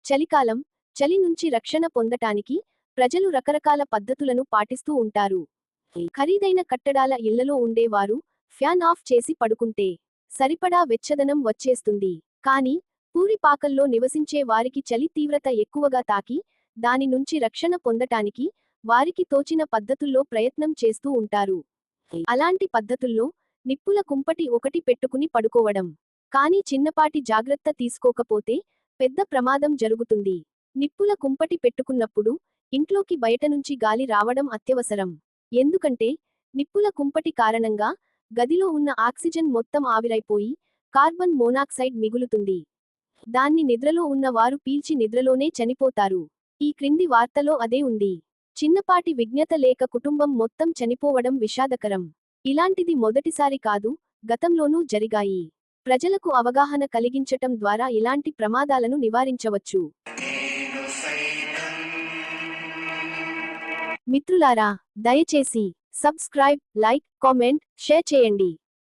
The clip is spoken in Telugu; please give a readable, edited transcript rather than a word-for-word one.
చలికాలం, చలి నుంచి రక్షణ పొందటానికి ప్రజలు రకరకాల పద్ధతులను పాటిస్తూ ఉంటారు. ఖరీదైన కట్టడాల ఇళ్లలో ఉండేవారు ఫ్యాన్ ఆఫ్ చేసి పడుకుంటే సరిపడా వెచ్చదనం వచ్చేస్తుంది. కానీ పూరిపాకల్లో నివసించే వారికి చలి తీవ్రత ఎక్కువగా తాకి దాని నుంచి రక్షణ పొందటానికి వారికి తోచిన పద్ధతుల్లో ప్రయత్నం చేస్తూ ఉంటారు. అలాంటి పద్ధతుల్లో నిప్పుల కుంపటి ఒకటి పెట్టుకుని పడుకోవడం. కానీ చిన్నపాటి జాగ్రత్త తీసుకోకపోతే పెద్ద ప్రమాదం జరుగుతుంది. నిప్పుల కుంపటి పెట్టుకున్నప్పుడు ఇంట్లోకి బయట నుంచి గాలి రావడం అత్యవసరం. ఎందుకంటే నిప్పుల కుంపటి కారణంగా గదిలో ఉన్న ఆక్సిజన్ మొత్తం ఆవిరైపోయి కార్బన్ మోనాక్సైడ్ మిగులుతుంది. దాన్ని నిద్రలో ఉన్న వారు పీల్చి నిద్రలోనే చనిపోతారు. ఈ క్రింది వార్తలో అదే ఉంది. చిన్నపాటి విజ్ఞత లేక కుటుంబం మొత్తం చనిపోవడం విషాదకరం. ఇలాంటిది మొదటిసారి కాదు, గతంలోనూ జరిగాయి. ప్రజలకు అవగాహన కలిగించటం ద్వారా ఇలాంటి ప్రమాదాలను నివారించవచ్చు. మిత్రులారా, దయచేసి సబ్స్క్రైబ్, లైక్, కామెంట్, షేర్ చేయండి.